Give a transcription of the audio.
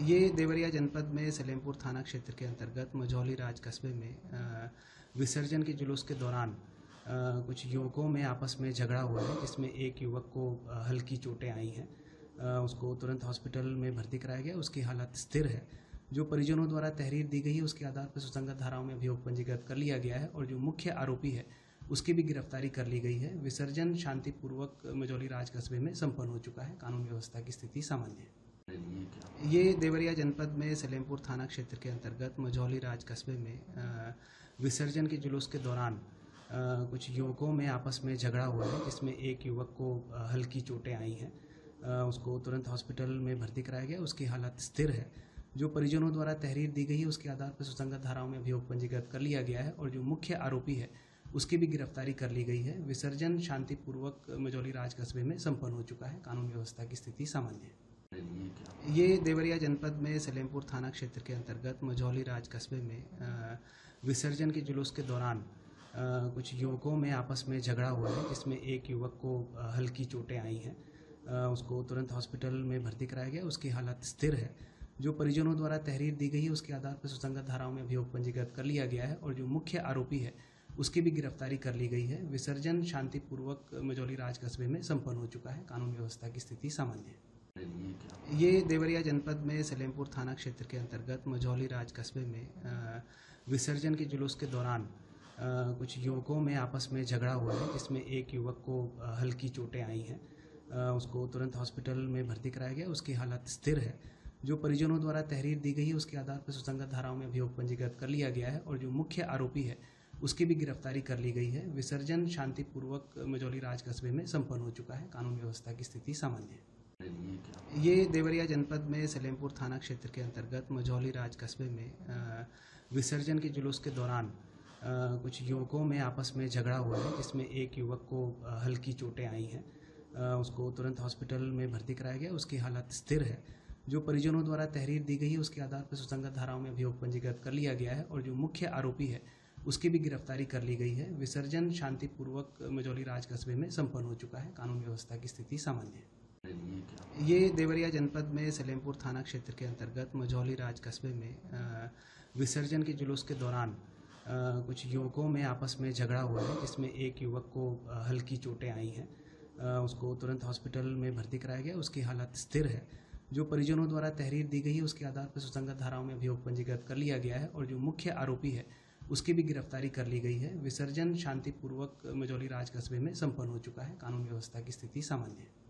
ये देवरिया जनपद में सलेमपुर थाना क्षेत्र के अंतर्गत मझौली राज कस्बे में विसर्जन के जुलूस के दौरान कुछ युवकों में आपस में झगड़ा हुआ है, जिसमें एक युवक को हल्की चोटें आई हैं। उसको तुरंत हॉस्पिटल में भर्ती कराया गया। उसकी हालत स्थिर है। जो परिजनों द्वारा तहरीर दी गई है, उसके आधार पर सुसंगत धाराओं में अभियोग पंजीकृत कर लिया गया है और जो मुख्य आरोपी है उसकी भी गिरफ्तारी कर ली गई है। विसर्जन शांतिपूर्वक मझौली राज कस्बे में संपन्न हो चुका है। कानून व्यवस्था की स्थिति सामान्य है। ये देवरिया जनपद में सलेमपुर थाना क्षेत्र के अंतर्गत मझौली राज कस्बे में विसर्जन के जुलूस के दौरान कुछ युवकों में आपस में झगड़ा हुआ है, जिसमें एक युवक को हल्की चोटें आई हैं। उसको तुरंत हॉस्पिटल में भर्ती कराया गया। उसकी हालत स्थिर है। जो परिजनों द्वारा तहरीर दी गई है, उसके आधार पर सुसंगत धाराओं में अभियोग पंजीकृत कर लिया गया है और जो मुख्य आरोपी है उसकी भी गिरफ्तारी कर ली गई है। विसर्जन शांतिपूर्वक मझौली राज कस्बे में संपन्न हो चुका है। कानून व्यवस्था की स्थिति सामान्य है। ये देवरिया जनपद में सलेमपुर थाना क्षेत्र के अंतर्गत मझौली राज कस्बे में विसर्जन के जुलूस के दौरान कुछ युवकों में आपस में झगड़ा हुआ है, जिसमें एक युवक को हल्की चोटें आई हैं। उसको तुरंत हॉस्पिटल में भर्ती कराया गया। उसकी हालत स्थिर है। जो परिजनों द्वारा तहरीर दी गई है, उसके आधार पर सुसंगत धाराओं में अभियोग पंजीकृत कर लिया गया है और जो मुख्य आरोपी है उसकी भी गिरफ्तारी कर ली गई है। विसर्जन शांतिपूर्वक मझौली राज कस्बे में संपन्न हो चुका है। कानून व्यवस्था की स्थिति सामान्य है। ये देवरिया जनपद में सलेमपुर थाना क्षेत्र के अंतर्गत मझौली राज कस्बे में विसर्जन के जुलूस के दौरान कुछ युवकों में आपस में झगड़ा हुआ है, जिसमें एक युवक को हल्की चोटें आई हैं। उसको तुरंत हॉस्पिटल में भर्ती कराया गया। उसकी हालत स्थिर है। जो परिजनों द्वारा तहरीर दी गई है, उसके आधार पर सुसंगत धाराओं में अभियोग पंजीकृत कर लिया गया है और जो मुख्य आरोपी है उसकी भी गिरफ्तारी कर ली गई है। विसर्जन शांतिपूर्वक मझौली राज कस्बे में संपन्न हो चुका है। कानून व्यवस्था की स्थिति सामान्य है। ये देवरिया जनपद में सलेमपुर थाना क्षेत्र के अंतर्गत मझौली राज कस्बे में विसर्जन के जुलूस के दौरान कुछ युवकों में आपस में झगड़ा हुआ है, जिसमें एक युवक को हल्की चोटें आई हैं। उसको तुरंत हॉस्पिटल में भर्ती कराया गया। उसकी हालत स्थिर है। जो परिजनों द्वारा तहरीर दी गई है, उसके आधार पर सुसंगत धाराओं में अभियोग पंजीकृत कर लिया गया है और जो मुख्य आरोपी है उसकी भी गिरफ्तारी कर ली गई है। विसर्जन शांतिपूर्वक मझौली राज कस्बे में संपन्न हो चुका है। कानून व्यवस्था की स्थिति सामान्य है। ये देवरिया जनपद में सलेमपुर थाना क्षेत्र के अंतर्गत मझौली राज कस्बे में विसर्जन के जुलूस के दौरान कुछ युवकों में आपस में झगड़ा हुआ है, जिसमें एक युवक को हल्की चोटें आई हैं। उसको तुरंत हॉस्पिटल में भर्ती कराया गया। उसकी हालत स्थिर है। जो परिजनों द्वारा तहरीर दी गई है, उसके आधार पर सुसंगत धाराओं में अभियोग पंजीकृत कर लिया गया है और जो मुख्य आरोपी है उसकी भी गिरफ्तारी कर ली गई है। विसर्जन शांतिपूर्वक मझौली राज कस्बे में संपन्न हो चुका है। कानून व्यवस्था की स्थिति सामान्य है।